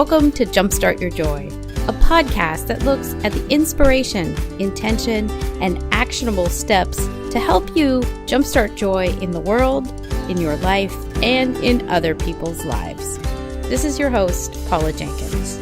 Welcome to Jumpstart Your Joy, a podcast that looks at the inspiration, intention, and actionable steps to help you jumpstart joy in the world, in your life, and in other people's lives. This is your host, Paula Jenkins.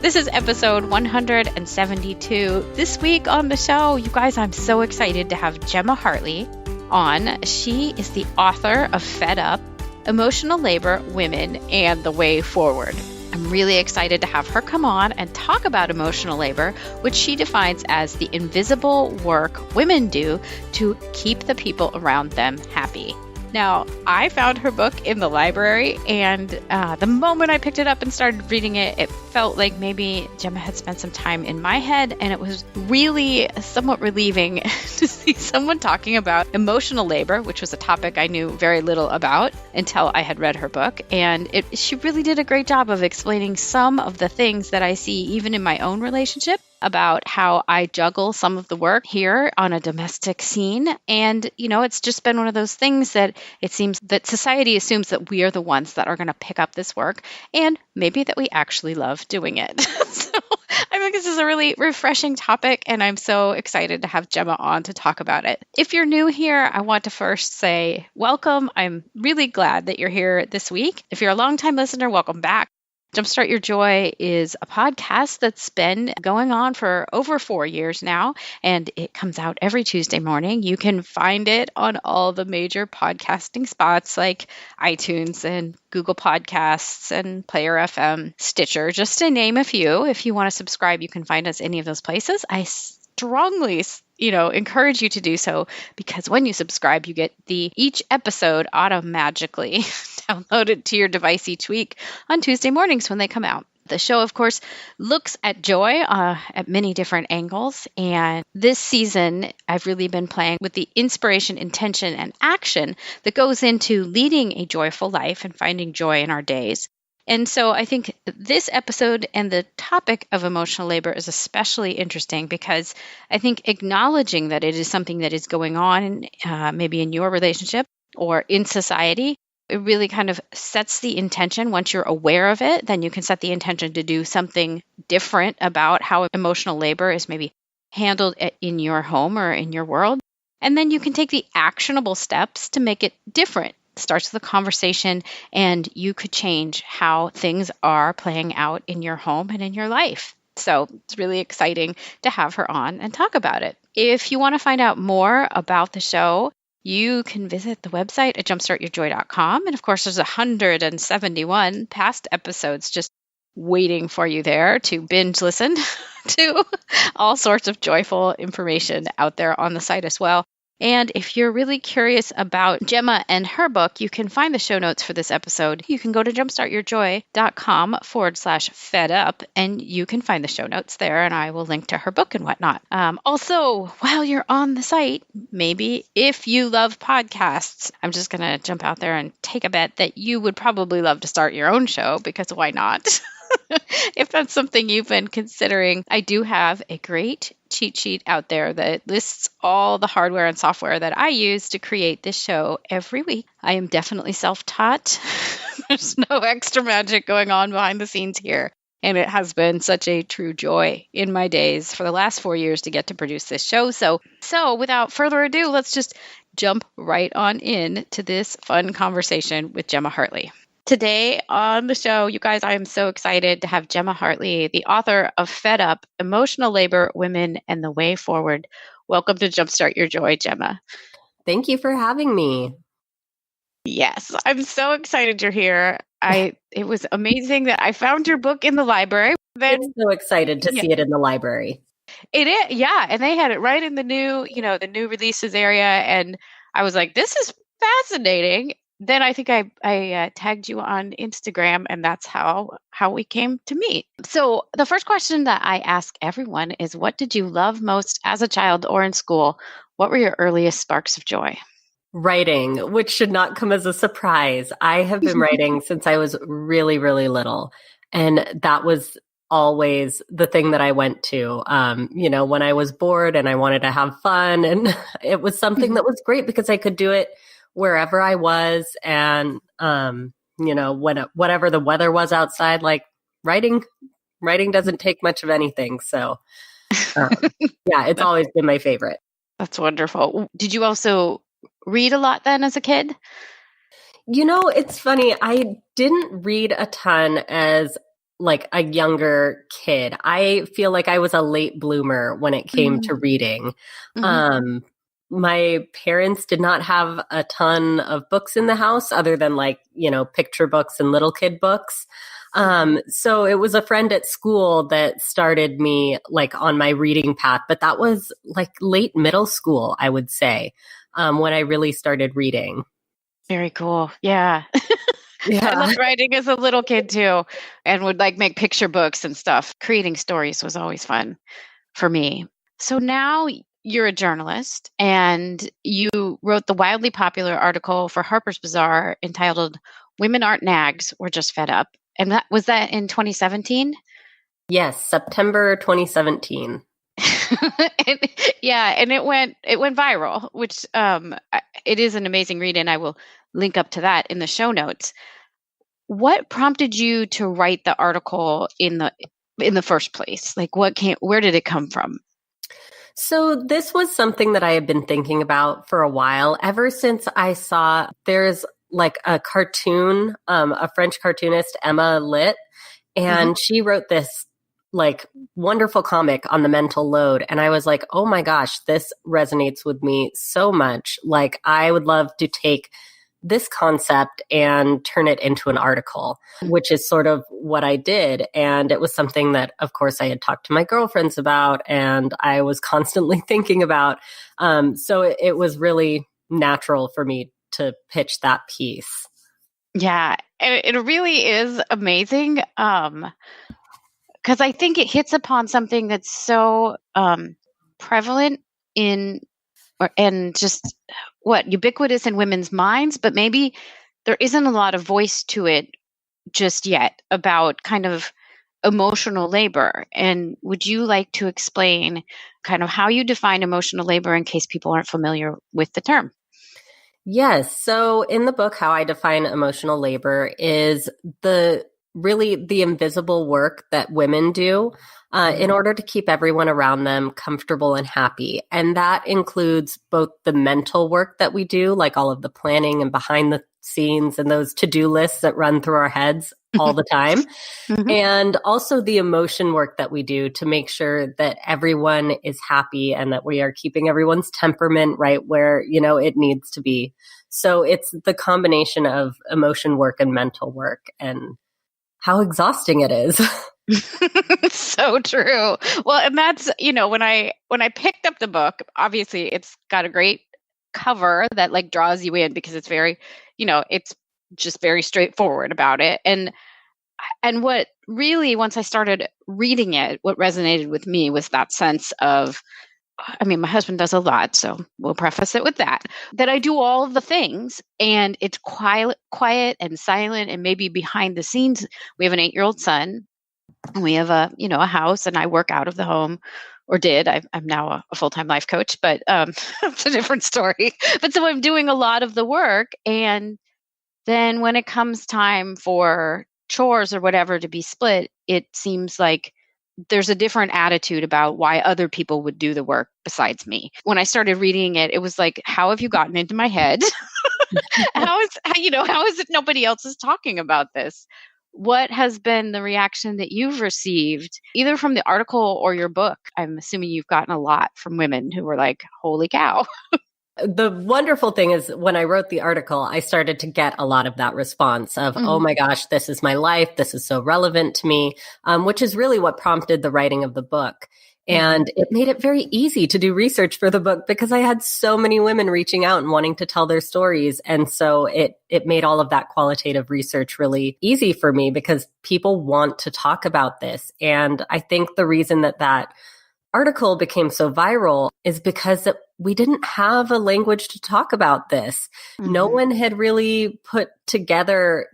This is episode 172. This week on the show, you guys, I'm so excited to have Gemma Hartley on. She is the author of Fed Up, Emotional Labor, Women, and the Way Forward. I'm really excited to have her come on and talk about emotional labor, which she defines as the invisible work women do to keep the people around them happy. Now, I found her book in the library, and the moment I picked it up and started reading it, it felt like maybe Gemma had spent some time in my head, and it was really somewhat relieving to see someone talking about emotional labor, which was a topic I knew very little about until I had read her book. And she really did a great job of explaining some of the things that I see even in my own relationship, about how I juggle some of the work here on a domestic scene. And, it's just been one of those things that it seems that society assumes that we are the ones that are going to pick up this work, and maybe that we actually love doing it. So I think this is a really refreshing topic, and I'm so excited to have Gemma on to talk about it. If you're new here, I want to first say welcome. I'm really glad that you're here this week. If you're a longtime listener, welcome back. Jumpstart Your Joy is a podcast that's been going on for over 4 years now, and it comes out every Tuesday morning. You can find it on all the major podcasting spots like iTunes and Google Podcasts and Player FM, Stitcher, just to name a few. If you want to subscribe, you can find us any of those places. I strongly encourage you to do so, because when you subscribe, you get each episode automatically downloaded to your device each week on Tuesday mornings when they come out. The show, of course, looks at joy at many different angles. And this season, I've really been playing with the inspiration, intention, and action that goes into leading a joyful life and finding joy in our days. And so I think this episode and the topic of emotional labor is especially interesting, because I think acknowledging that it is something that is going on maybe in your relationship or in society, it really kind of sets the intention. Once you're aware of it, then you can set the intention to do something different about how emotional labor is maybe handled in your home or in your world. And then you can take the actionable steps to make it different. Starts with a conversation, and you could change how things are playing out in your home and in your life. So it's really exciting to have her on and talk about it. If you want to find out more about the show, you can visit the website at jumpstartyourjoy.com. And of course, there's 171 past episodes just waiting for you there to binge listen to. All sorts of joyful information out there on the site as well. And if you're really curious about Gemma and her book, you can find the show notes for this episode. You can go to jumpstartyourjoy.com/fed up, and you can find the show notes there, and I will link to her book and whatnot. Also, while you're on the site, maybe if you love podcasts, I'm just going to jump out there and take a bet that you would probably love to start your own show, because why not? If that's something you've been considering, I do have a great cheat sheet out there that lists all the hardware and software that I use to create this show every week. I am definitely self-taught. There's no extra magic going on behind the scenes here. And it has been such a true joy in my days for the last 4 years to get to produce this show. So without further ado, let's just jump right on in to this fun conversation with Gemma Hartley. Today on the show, you guys, I am so excited to have Gemma Hartley, the author of Fed Up, Emotional Labor, Women, and the Way Forward. Welcome to Jumpstart Your Joy, Gemma. Thank you for having me. Yes, I'm so excited you're here. It was amazing that I found your book in the library. I'm so excited to see it in the library. It is, yeah. And they had it right in the new releases area. And I was like, this is fascinating. Then I think I tagged you on Instagram, and that's how we came to meet. So the first question that I ask everyone is, what did you love most as a child or in school? What were your earliest sparks of joy? Writing, which should not come as a surprise. I have been writing since I was really, really little. And that was always the thing that I went to, when I was bored and I wanted to have fun. And it was something that was great because I could do it wherever I was. And, whatever the weather was outside, like writing doesn't take much of anything. So yeah, it's always been my favorite. That's wonderful. Did you also read a lot then as a kid? It's funny. I didn't read a ton as like a younger kid. I feel like I was a late bloomer when it came to reading. Mm-hmm. My parents did not have a ton of books in the house other than like, picture books and little kid books. So it was a friend at school that started me like on my reading path, but that was like late middle school, I would say, when I really started reading. Very cool. Yeah. Yeah. I loved writing as a little kid too, and would like make picture books and stuff. Creating stories was always fun for me. So now you're a journalist and you wrote the wildly popular article for Harper's Bazaar entitled Women Aren't Nags, We're Just Fed Up. And was that in 2017? Yes, September 2017. And it went viral, which it is an amazing read, and I will link up to that in the show notes. What prompted you to write the article in the first place? Like where did it come from? So this was something that I had been thinking about for a while, ever since I saw there's like a cartoon, a French cartoonist, Emma Litt, and she wrote this like wonderful comic on the mental load. And I was like, oh my gosh, this resonates with me so much. Like I would love to take this concept and turn it into an article, which is sort of what I did. And it was something that, of course, I had talked to my girlfriends about and I was constantly thinking about. So it was really natural for me to pitch that piece. Yeah, it really is amazing. Because I think it hits upon something that's so prevalent and just ubiquitous in women's minds, but maybe there isn't a lot of voice to it just yet about kind of emotional labor. And would you like to explain kind of how you define emotional labor in case people aren't familiar with the term? Yes. So in the book, how I define emotional labor is the invisible work that women do in order to keep everyone around them comfortable and happy. And that includes both the mental work that we do, like all of the planning and behind the scenes and those to-do lists that run through our heads all the time. And also the emotion work that we do to make sure that everyone is happy and that we are keeping everyone's temperament right where, it needs to be. So it's the combination of emotion work and mental work, and how exhausting it is. So true. Well, and that's, when I picked up the book, obviously it's got a great cover that like draws you in because it's very, it's just very straightforward about it. And what really, once I started reading it, what resonated with me was that sense of, my husband does a lot, so we'll preface it with that I do all of the things and it's quiet and silent, and maybe behind the scenes, we have an 8-year-old son and we have a house, and I work out of the home, or did. I'm now a full-time life coach, but it's a different story. But so I'm doing a lot of the work. And then when it comes time for chores or whatever to be split, it seems like there's a different attitude about why other people would do the work besides me. When I started reading it, it was like, how have you gotten into my head? how is it nobody else is talking about this? What has been the reaction that you've received, either from the article or your book? I'm assuming you've gotten a lot from women who were like, holy cow. The wonderful thing is when I wrote the article, I started to get a lot of that response of, oh my gosh, this is my life. This is so relevant to me, which is really what prompted the writing of the book. And it made it very easy to do research for the book because I had so many women reaching out and wanting to tell their stories. And so it made all of that qualitative research really easy for me because people want to talk about this. And I think the reason that article became so viral is because we didn't have a language to talk about this. No one had really put together,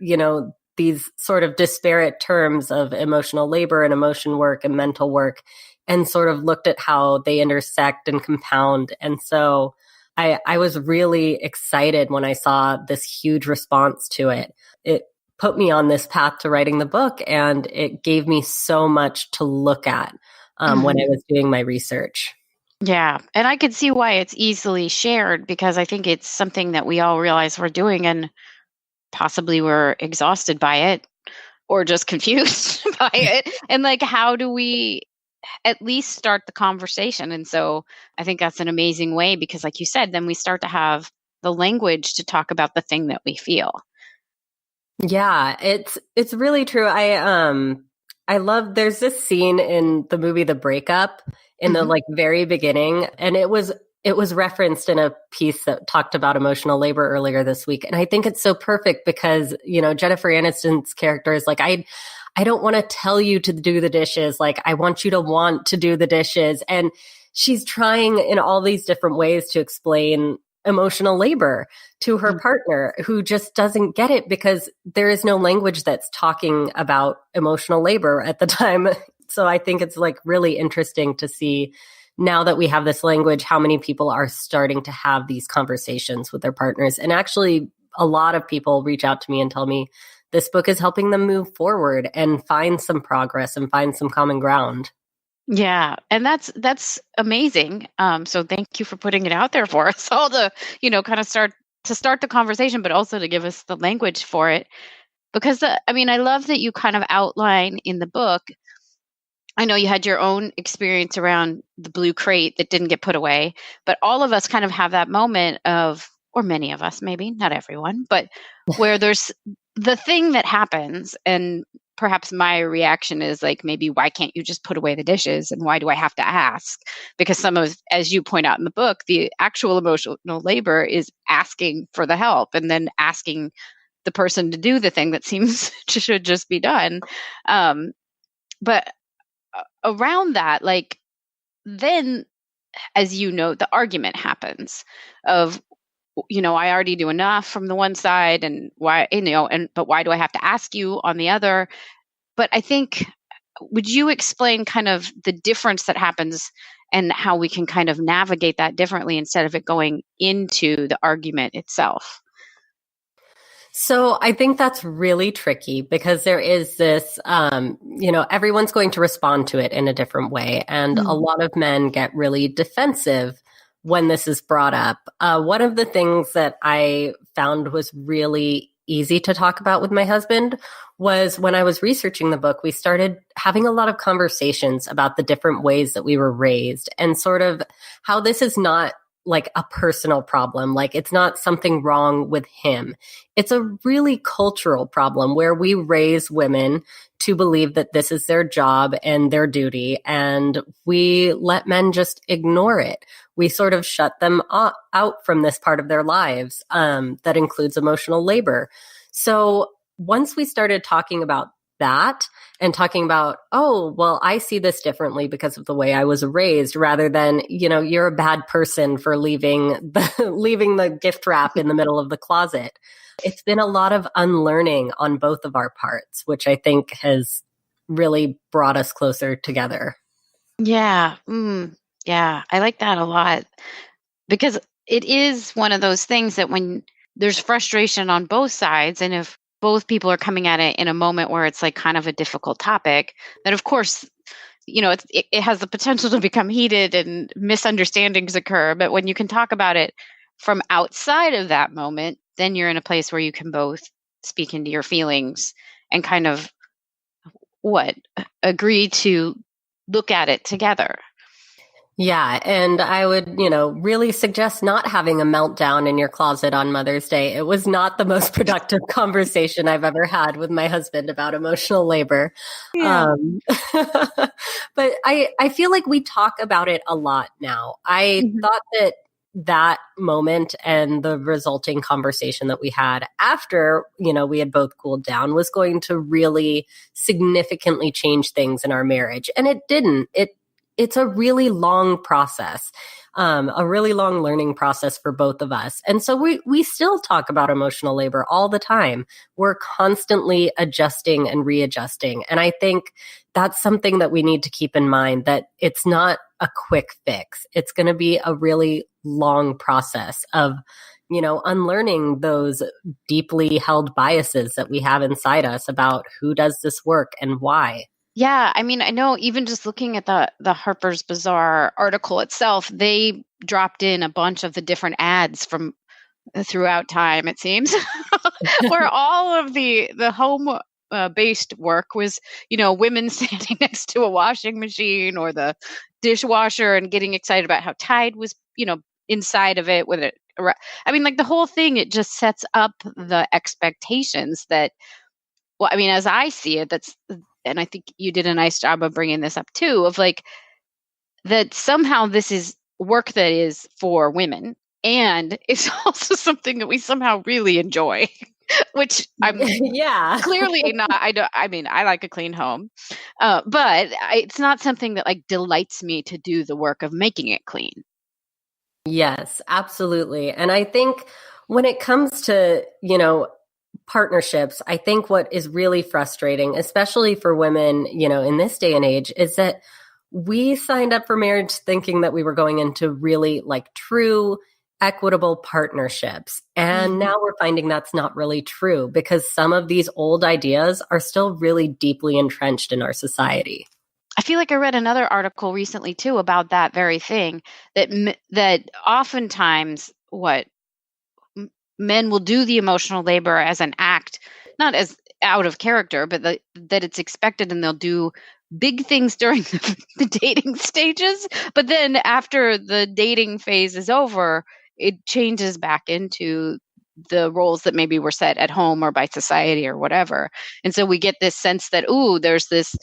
these sort of disparate terms of emotional labor and emotion work and mental work, and sort of looked at how they intersect and compound. And so I was really excited when I saw this huge response to it. It put me on this path to writing the book, and it gave me so much to look at when I was doing my research. Yeah. And I could see why it's easily shared, because I think it's something that we all realize we're doing, and possibly we're exhausted by it or just confused by it. And like, how do we at least start the conversation? And so I think that's an amazing way, because like you said, then we start to have the language to talk about the thing that we feel. Yeah, it's really true. I love, there's this scene in the movie The Breakup in the like very beginning, and it was referenced in a piece that talked about emotional labor earlier this week. And I think it's so perfect because, Jennifer Aniston's character is like, I don't want to tell you to do the dishes. Like, I want you to want to do the dishes. And she's trying in all these different ways to explain emotional labor to her partner, who just doesn't get it because there is no language that's talking about emotional labor at the time. So I think it's like really interesting to see, now that we have this language, how many people are starting to have these conversations with their partners. And actually, a lot of people reach out to me and tell me this book is helping them move forward and find some progress and find some common ground. Yeah. And that's amazing. So thank you for putting it out there for us all to, kind of start the conversation, but also to give us the language for it. Because I love that you kind of outline in the book. I know you had your own experience around the blue crate that didn't get put away, but all of us kind of have that moment of, or many of us, maybe not everyone, but where there's the thing that happens. And perhaps my reaction is like, maybe why can't you just put away the dishes? And why do I have to ask? Because some of, as you point out in the book, the actual emotional labor is asking for the help and then asking the person to do the thing that seems should just be done. But around that, like, then, as you know, the argument happens of, I already do enough from the one side, and why, but why do I have to ask you on the other? But I think, would you explain kind of the difference that happens and how we can kind of navigate that differently instead of it going into the argument itself? So I think that's really tricky because there is this, everyone's going to respond to it in a different way. And a lot of men get really defensive when this is brought up. One of the things that I found was really easy to talk about with my husband was when I was researching the book, we started having a lot of conversations about the different ways that we were raised and sort of how this is not like a personal problem. Like, it's not something wrong with him. It's a really cultural problem where we raise women to believe that this is their job and their duty, and we let men just ignore it. We sort of shut them out from this part of their lives that includes emotional labor. So once we started talking about that and talking about, oh, well, I see this differently because of the way I was raised, rather than, you're a bad person for leaving the gift wrap in the middle of the closet. It's been a lot of unlearning on both of our parts, which I think has really brought us closer together. Yeah. Yeah. I like that a lot, because it is one of those things that when there's frustration on both sides, and if both people are coming at it in a moment where it's like kind of a difficult topic, then of course, it has the potential to become heated and misunderstandings occur. But when you can talk about it from outside of that moment, then you're in a place where you can both speak into your feelings and kind of agree to look at it together. Yeah. And I would, really suggest not having a meltdown in your closet on Mother's Day. It was not the most productive conversation I've ever had with my husband about emotional labor. Yeah. But I feel like we talk about it a lot now. I thought that moment and the resulting conversation that we had after, we had both cooled down was going to really significantly change things in our marriage. And it didn't. It's a really long process, a really long learning process for both of us. And so we still talk about emotional labor all the time. We're constantly adjusting and readjusting. And I think that's something that we need to keep in mind, that it's not a quick fix. It's going to be a really long process of unlearning those deeply held biases that we have inside us about who does this work and why. Yeah, I mean, I know even just looking at the Harper's Bazaar article itself, they dropped in a bunch of the different ads from throughout time, it seems, where all of the home based work was, women standing next to a washing machine or the dishwasher and getting excited about how Tide was, inside of it with it. I mean, like the whole thing, it just sets up the expectations that, well, I mean, as I see it, and I think you did a nice job of bringing this up too, of like that somehow this is work that is for women. And it's also something that we somehow really enjoy, which I'm clearly not. I mean, I like a clean home, but it's not something that like delights me to do the work of making it clean. Yes, absolutely. And I think when it comes to, partnerships, I think what is really frustrating, especially for women, in this day and age, is that we signed up for marriage thinking that we were going into really like true equitable partnerships. And now we're finding that's not really true because some of these old ideas are still really deeply entrenched in our society. I feel like I read another article recently too about that very thing, that oftentimes men will do the emotional labor as an act, not as out of character, but that it's expected, and they'll do big things during the dating stages. But then after the dating phase is over, it changes back into the roles that maybe were set at home or by society or whatever. And so we get this sense that, there's this,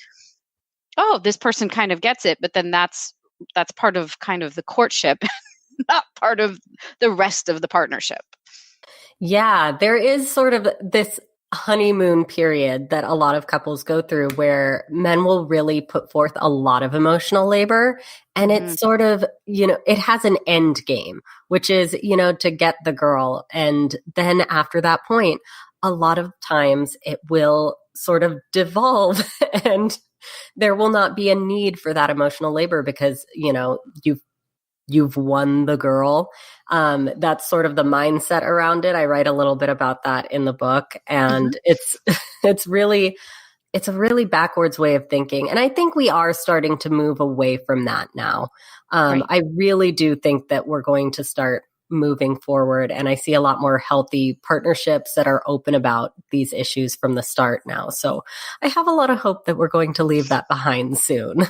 this person kind of gets it, but then that's part of kind of the courtship, not part of the rest of the partnership. Yeah, there is sort of this honeymoon period that a lot of couples go through where men will really put forth a lot of emotional labor. And it's sort of, it has an end game, which is, to get the girl. And then after that point, a lot of times it will sort of devolve and there will not be a need for that emotional labor because, you've won the girl. That's sort of the mindset around it. I write a little bit about that in the book, and it's a really backwards way of thinking. And I think we are starting to move away from that now. Right. I really do think that we're going to start moving forward, and I see a lot more healthy partnerships that are open about these issues from the start now. So I have a lot of hope that we're going to leave that behind soon.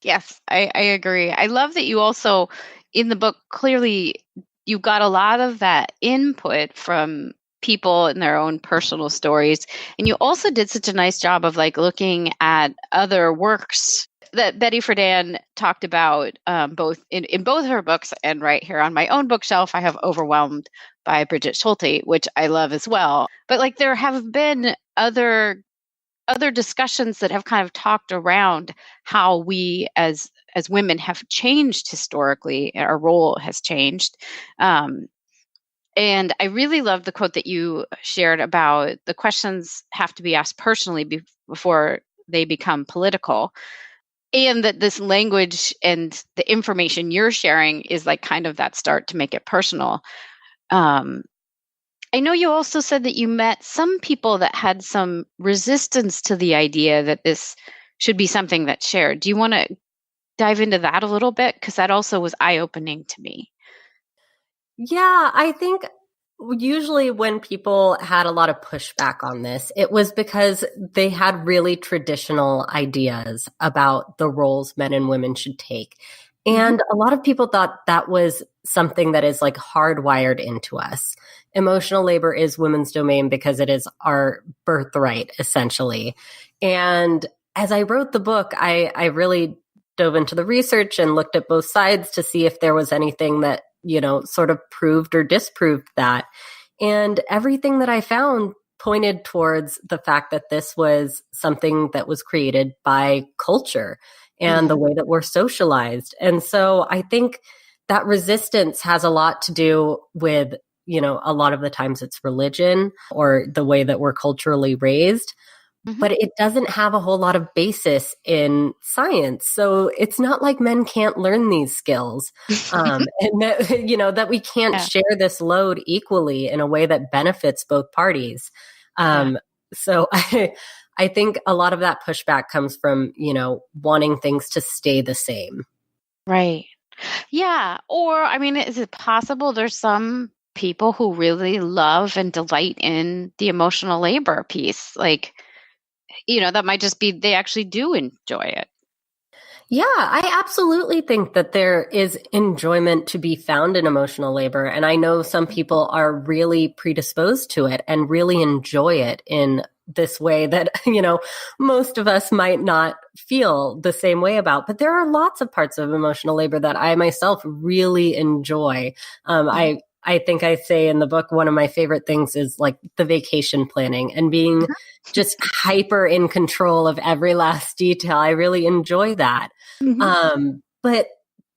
Yes, I agree. I love that you also, in the book, clearly you got a lot of that input from people in their own personal stories. And you also did such a nice job of like looking at other works that Betty Friedan talked about, both in both her books and right here on my own bookshelf. I have Overwhelmed by Bridget Schulte, which I love as well. But like there have been other discussions that have kind of talked around how we as women have changed historically. Our role has changed. And I really love the quote that you shared about the questions have to be asked personally before they become political. And that this language and the information you're sharing is like kind of that start to make it personal. I know you also said that you met some people that had some resistance to the idea that this should be something that's shared. Do you want to dive into that a little bit? Because that also was eye-opening to me. Yeah, I think usually when people had a lot of pushback on this, it was because they had really traditional ideas about the roles men and women should take. And a lot of people thought that was something that is like hardwired into us. Emotional labor is women's domain because it is our birthright, essentially. And as I wrote the book, I really dove into the research and looked at both sides to see if there was anything that, sort of proved or disproved that. And everything that I found pointed towards the fact that this was something that was created by culture and the way that we're socialized. And so I think that resistance has a lot to do with, a lot of the times it's religion or the way that we're culturally raised. Hmm. but it doesn't have a whole lot of basis in science. So it's not like men can't learn these skills, and that, that we can't Yeah. share this load equally in a way that benefits both parties. Yeah. So I think a lot of that pushback comes from, wanting things to stay the same. Right. Yeah. Or, I mean, is it possible there's some people who really love and delight in the emotional labor piece? Like, that might just be they actually do enjoy it. Yeah, I absolutely think that there is enjoyment to be found in emotional labor. And I know some people are really predisposed to it and really enjoy it in this way that, most of us might not feel the same way about. But there are lots of parts of emotional labor that I myself really enjoy. Mhm. I think I say in the book, one of my favorite things is like the vacation planning and being just hyper in control of every last detail. I really enjoy that. Mhm. But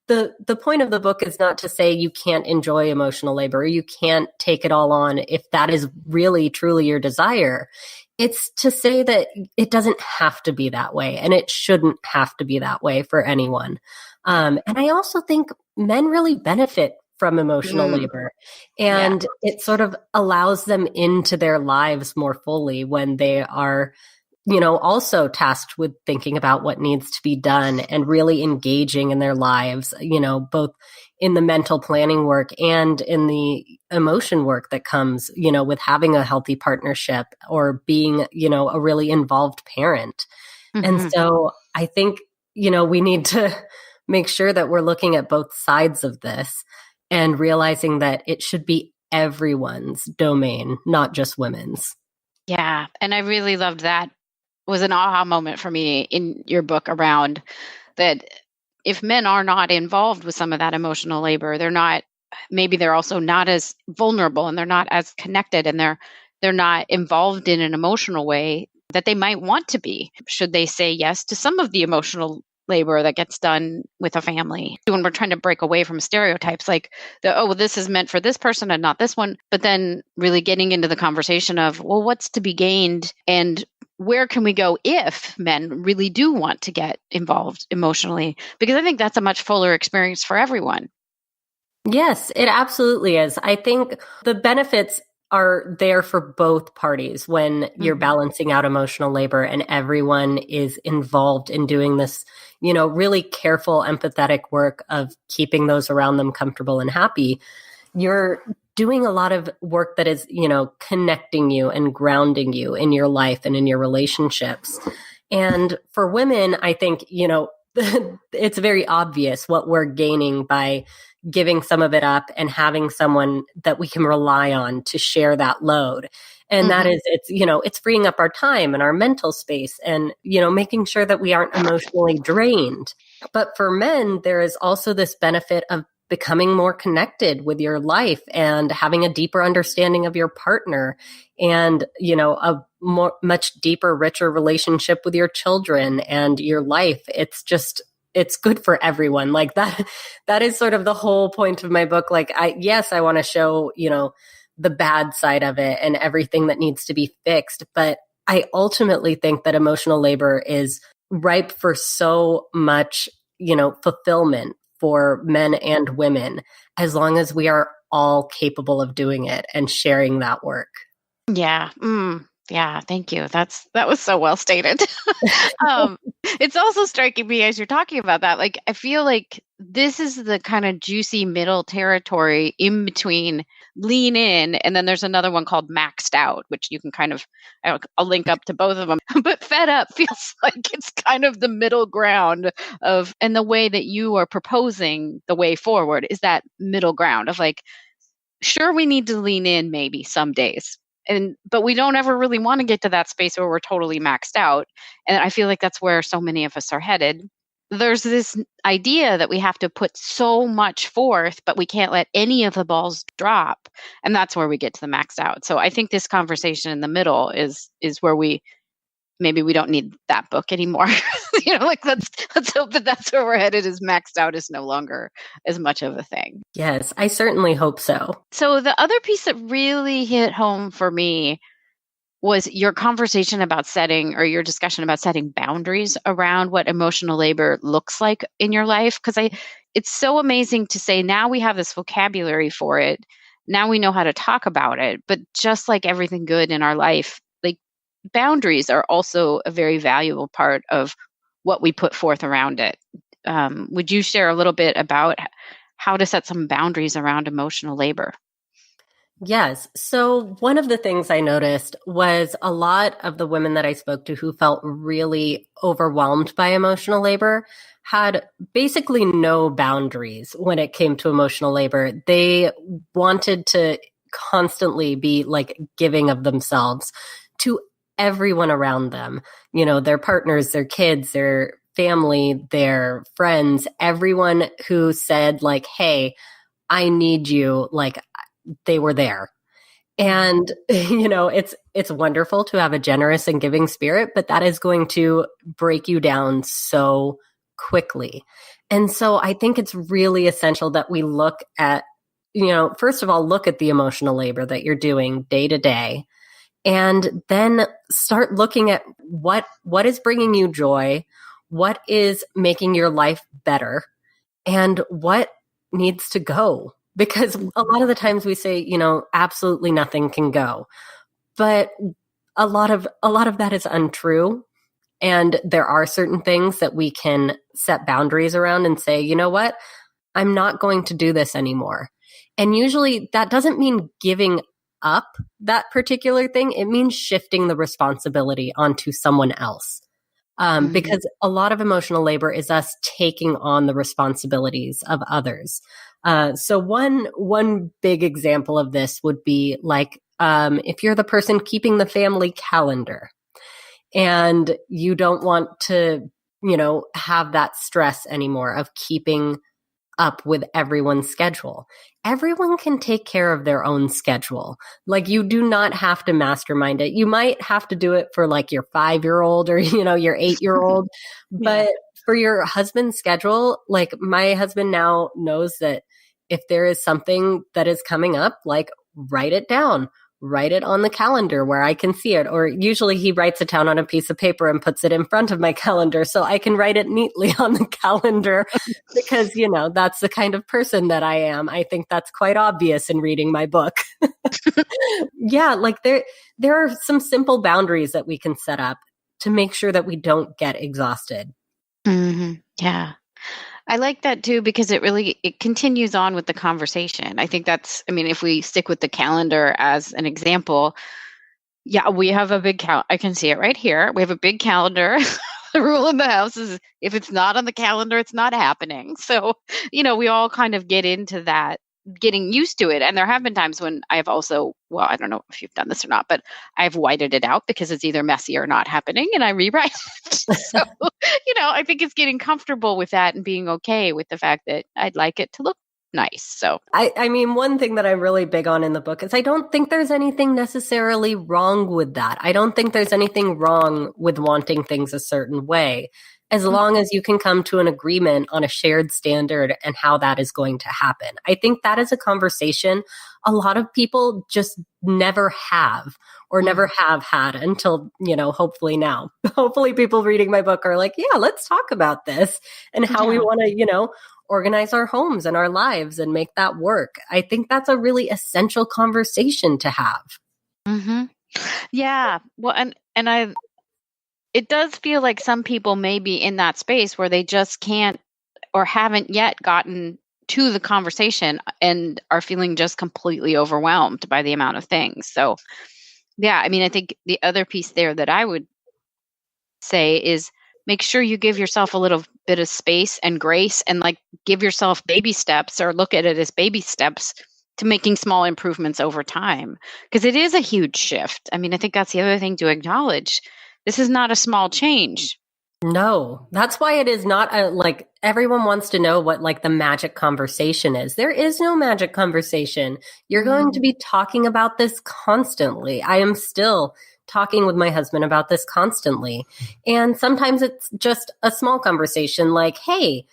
the point of the book is not to say you can't enjoy emotional labor, or you can't take it all on if that is really truly your desire. It's to say that it doesn't have to be that way, and it shouldn't have to be that way for anyone. And I also think men really benefit from emotional Mm, labor, yeah. and it sort of allows them into their lives more fully when they are, also tasked with thinking about what needs to be done and really engaging in their lives, both in the mental planning work and in the emotion work that comes, with having a healthy partnership or being, a really involved parent. And Hmm. so I think, we need to make sure that we're looking at both sides of this and realizing that it should be everyone's domain, not just women's. Yeah. And I really loved that. Was an aha moment for me in your book around that if men are not involved with some of that emotional labor, maybe they're also not as vulnerable and they're not as connected and they're not involved in an emotional way that they might want to be. Should they say yes to some of the emotional labor that gets done with a family? When we're trying to break away from stereotypes like well, this is meant for this person and not this one, but then really getting into the conversation of, well, what's to be gained and where can we go if men really do want to get involved emotionally? Because I think that's a much fuller experience for everyone. Yes, it absolutely is. I think the benefits are there for both parties when you're Hmm. balancing out emotional labor and everyone is involved in doing this, really careful, empathetic work of keeping those around them comfortable and happy. You're doing a lot of work that is, connecting you and grounding you in your life and in your relationships. And for women, I think, it's very obvious what we're gaining by giving some of it up and having someone that we can rely on to share that load. And that Hmm. is, it's freeing up our time and our mental space and, making sure that we aren't emotionally drained. But for men, there is also this benefit of becoming more connected with your life and having a deeper understanding of your partner and, much deeper, richer relationship with your children and your life. It's good for everyone. Like that is sort of the whole point of my book. Like I want to show, the bad side of it and everything that needs to be fixed. But I ultimately think that emotional labor is ripe for so much, fulfillment for men and women, as long as we are all capable of doing it and sharing that work. Yeah. Yeah. Thank you. That was so well stated. um, it's also striking me as you're talking about that. Like, I feel like this is the kind of juicy middle territory in between lean in, and then there's another one called maxed out, which you can kind of, I'll link up to both of them. But fed up feels like it's kind of the middle ground and the way that you are proposing the way forward is that middle ground of like, sure, we need to lean in maybe some days, but we don't ever really want to get to that space where we're totally maxed out, and I feel like that's where so many of us are headed. There's this idea that we have to put so much forth, but we can't let any of the balls drop, and that's where we get to the maxed out. So I think this conversation in the middle is where we don't need that book anymore. Like let's hope that that's where we're headed, is maxed out is no longer as much of a thing. Yes, I certainly hope so. So the other piece that really hit home for me was your conversation about setting, or your discussion about setting boundaries around what emotional labor looks like in your life. Because it's so amazing to say now we have this vocabulary for it. Now we know how to talk about it. But just like everything good in our life, like boundaries are also a very valuable part of what we put forth around it. Would you share a little bit about how to set some boundaries around emotional labor? Yes. So one of the things I noticed was a lot of the women that I spoke to who felt really overwhelmed by emotional labor had basically no boundaries when it came to emotional labor. They wanted to constantly be like giving of themselves to everyone around them, their partners, their kids, their family, their friends, everyone who said like, hey, I need you, like they were there. And, it's wonderful to have a generous and giving spirit, but that is going to break you down so quickly. And so I think it's really essential that we look at, first of all, look at the emotional labor that you're doing day to day, and then start looking at what is bringing you joy, what is making your life better, and what needs to go. Because a lot of the times we say, absolutely nothing can go. But a lot of that is untrue. And there are certain things that we can set boundaries around and say, you know what? I'm not going to do this anymore. And usually that doesn't mean giving up that particular thing. It means shifting the responsibility onto someone else. Because a lot of emotional labor is us taking on the responsibilities of others. So one big example of this would be like, if you're the person keeping the family calendar and you don't want to, have that stress anymore of keeping up with everyone's schedule. Everyone can take care of their own schedule. Like you do not have to mastermind it. You might have to do it for like your 5-year-old or, your 8-year-old, but for your husband's schedule, like my husband now knows that if there is something that is coming up, like write it down. Write it on the calendar where I can see it. Or usually he writes it down on a piece of paper and puts it in front of my calendar so I can write it neatly on the calendar because, that's the kind of person that I am. I think that's quite obvious in reading my book. Yeah, like there are some simple boundaries that we can set up to make sure that we don't get exhausted. Mm-hmm. Yeah. I like that too, because it continues on with the conversation. I think if we stick with the calendar as an example, yeah, we have a big I can see it right here. We have a big calendar. The rule in the house is if it's not on the calendar, it's not happening. So, we all kind of get into that, getting used to it. And there have been times when I've also, well, I don't know if you've done this or not, but I've whited it out because it's either messy or not happening and I rewrite it. So, I think it's getting comfortable with that and being okay with the fact that I'd like it to look nice. So I mean, one thing that I'm really big on in the book is I don't think there's anything necessarily wrong with that. I don't think there's anything wrong with wanting things a certain way, as long as you can come to an agreement on a shared standard and how that is going to happen. I think that is a conversation a lot of people just never have or never have had until, hopefully now. Hopefully people reading my book are like, yeah, let's talk about this and how we want to, organize our homes and our lives and make that work. I think that's a really essential conversation to have. Mm-hmm. Yeah. Well, it does feel like some people may be in that space where they just can't or haven't yet gotten to the conversation and are feeling just completely overwhelmed by the amount of things. So, yeah, I think the other piece there that I would say is make sure you give yourself a little bit of space and grace and like give yourself baby steps or look at it as baby steps to making small improvements over time. Because it is a huge shift. I think that's the other thing to acknowledge. This is not a small change. No, that's why it is not like everyone wants to know what like the magic conversation is. There is no magic conversation. You're going to be talking about this constantly. I am still talking with my husband about this constantly. And sometimes it's just a small conversation like, hey,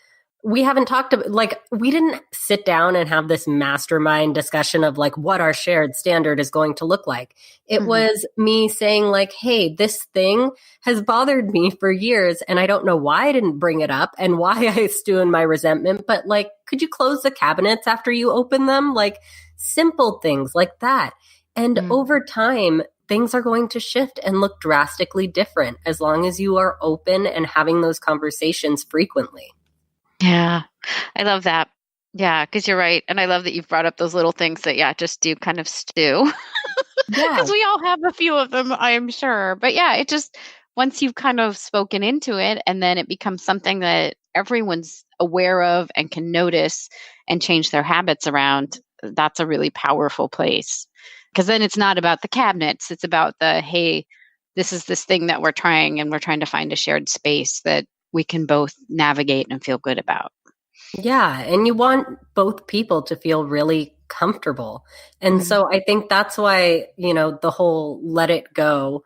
we haven't talked about, like, we didn't sit down and have this mastermind discussion of like what our shared standard is going to look like. It was me saying like, hey, this thing has bothered me for years and I don't know why I didn't bring it up and why I stew in my resentment, but like, could you close the cabinets after you open them? Like simple things like that. And over time, things are going to shift and look drastically different as long as you are open and having those conversations frequently. Yeah, I love that. Yeah, because you're right. And I love that you've brought up those little things that, just do kind of stew. Yeah. Because we all have a few of them, I'm sure. But yeah, it just, once you've kind of spoken into it and then it becomes something that everyone's aware of and can notice and change their habits around, that's a really powerful place. Because then it's not about the cabinets. It's about hey, this is this thing that we're trying to find a shared space that we can both navigate and feel good about. Yeah. And you want both people to feel really comfortable. And so I think that's why, the whole let it go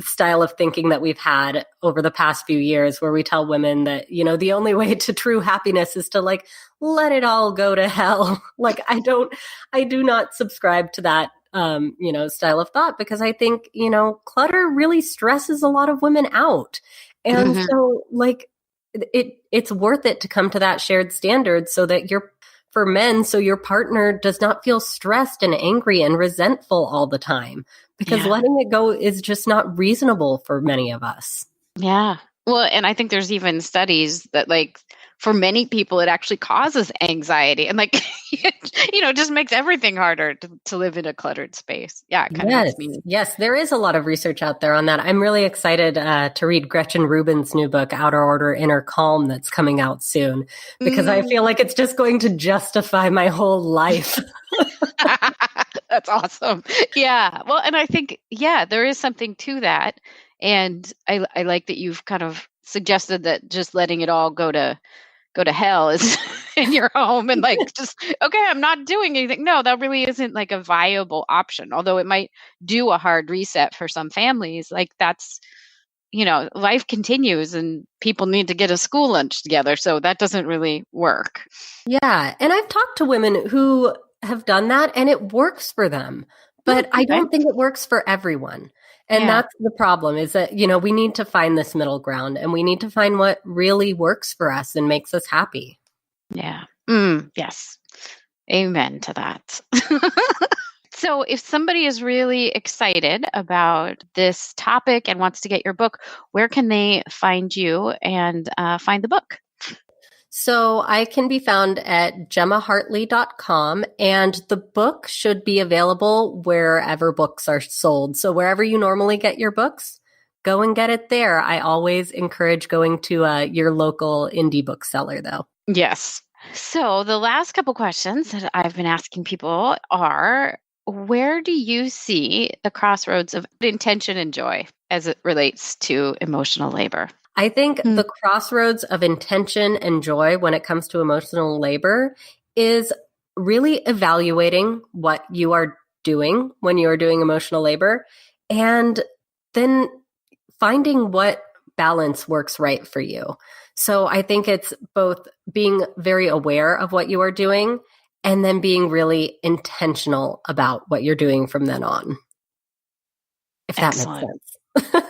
style of thinking that we've had over the past few years, where we tell women that, the only way to true happiness is to like, let it all go to hell. Like, I do not subscribe to that, style of thought, because I think, clutter really stresses a lot of women out. And so like, it's worth it to come to that shared standard so that for men, so your partner does not feel stressed and angry and resentful all the time, because letting it go is just not reasonable for many of us. Yeah. Well, and I think there's even studies that like for many people, it actually causes anxiety and like, just makes everything harder to live in a cluttered space. Yeah. It kind of makes me. Yes, there is a lot of research out there on that. I'm really excited to read Gretchen Rubin's new book, Outer Order, Inner Calm, that's coming out soon, because I feel like it's just going to justify my whole life. That's awesome. Yeah. Well, and I think, there is something to that. And I like that you've kind of suggested that just letting it all go to hell is in your home and like just, okay, I'm not doing anything. No, that really isn't like a viable option. Although it might do a hard reset for some families. Like that's, life continues and people need to get a school lunch together. So that doesn't really work. Yeah. And I've talked to women who have done that and it works for them, but I don't think it works for everyone. And that's the problem, is that, we need to find this middle ground and we need to find what really works for us and makes us happy. Yeah. Yes. Amen to that. So if somebody is really excited about this topic and wants to get your book, where can they find you and find the book? So I can be found at gemmahartley.com, and the book should be available wherever books are sold. So wherever you normally get your books, go and get it there. I always encourage going to your local indie bookseller, though. Yes. So the last couple questions that I've been asking people are, where do you see the crossroads of intention and joy as it relates to emotional labor? I think the crossroads of intention and joy when it comes to emotional labor is really evaluating what you are doing when you are doing emotional labor, and then finding what balance works right for you. So I think it's both being very aware of what you are doing and then being really intentional about what you're doing from then on. If that makes sense.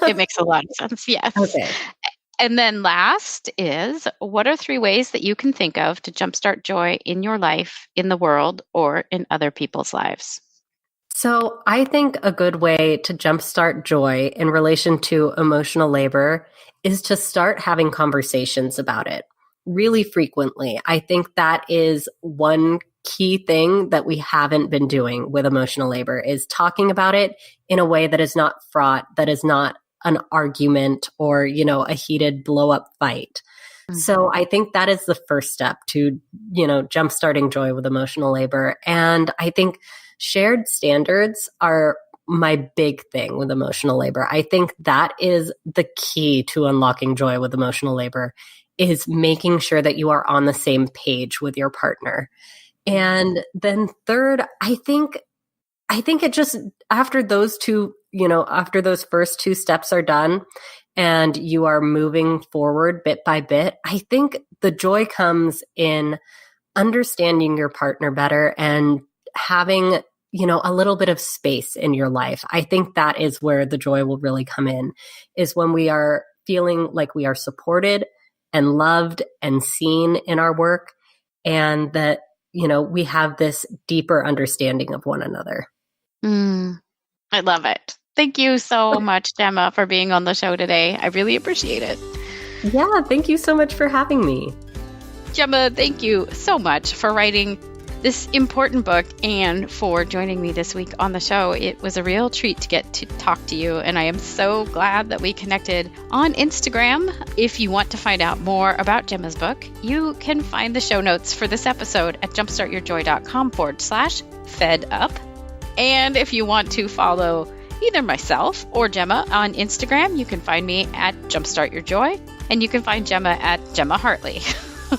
It makes a lot of sense. Yes. Okay. And then last is, what are 3 ways that you can think of to jumpstart joy in your life, in the world, or in other people's lives? So I think a good way to jumpstart joy in relation to emotional labor is to start having conversations about it really frequently. I think that is one key thing that we haven't been doing with emotional labor, is talking about it in a way that is not fraught, that is not an argument or, a heated blow up fight. So I think that is the first step to, jumpstarting joy with emotional labor. And I think shared standards are my big thing with emotional labor. I think that is the key to unlocking joy with emotional labor, is making sure that you are on the same page with your partner. And then third, I think it just, after those first 2 steps are done, and you are moving forward bit by bit, I think the joy comes in understanding your partner better and having, a little bit of space in your life. I think that is where the joy will really come in, is when we are feeling like we are supported and loved and seen in our work, and that, we have this deeper understanding of one another. I love it. Thank you so much, Gemma, for being on the show today. I really appreciate it. Yeah, thank you so much for having me. Gemma, thank you so much for writing this important book and for joining me this week on the show. It was a real treat to get to talk to you, and I am so glad that we connected on Instagram. If you want to find out more about Gemma's book, you can find the show notes for this episode at jumpstartyourjoy.com/fedup. And if you want to follow either myself or Gemma on Instagram, you can find me at jumpstartyourjoy, and you can find Gemma at Gemma Hartley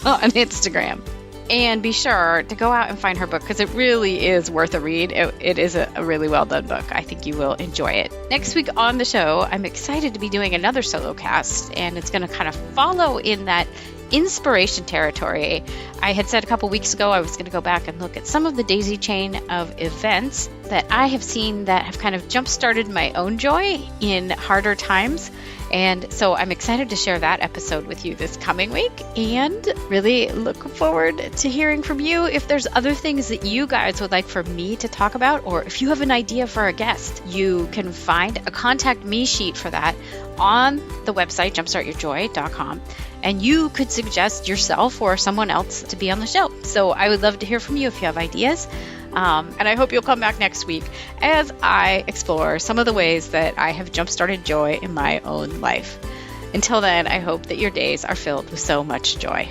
on Instagram. And be sure to go out and find her book, because it really is worth a read. It is a really well done book. I think you will enjoy it. Next week on the show, I'm excited to be doing another solo cast, and it's going to kind of follow in that inspiration territory. I had said a couple weeks ago I was going to go back and look at some of the daisy chain of events that I have seen that have kind of jump-started my own joy in harder times. And so I'm excited to share that episode with you this coming week, and really look forward to hearing from you if there's other things that you guys would like for me to talk about, or if you have an idea for a guest. You can find a contact me sheet for that on the website, jumpstartyourjoy.com. And you could suggest yourself or someone else to be on the show. So I would love to hear from you if you have ideas. And I hope you'll come back next week as I explore some of the ways that I have jump-started joy in my own life. Until then, I hope that your days are filled with so much joy.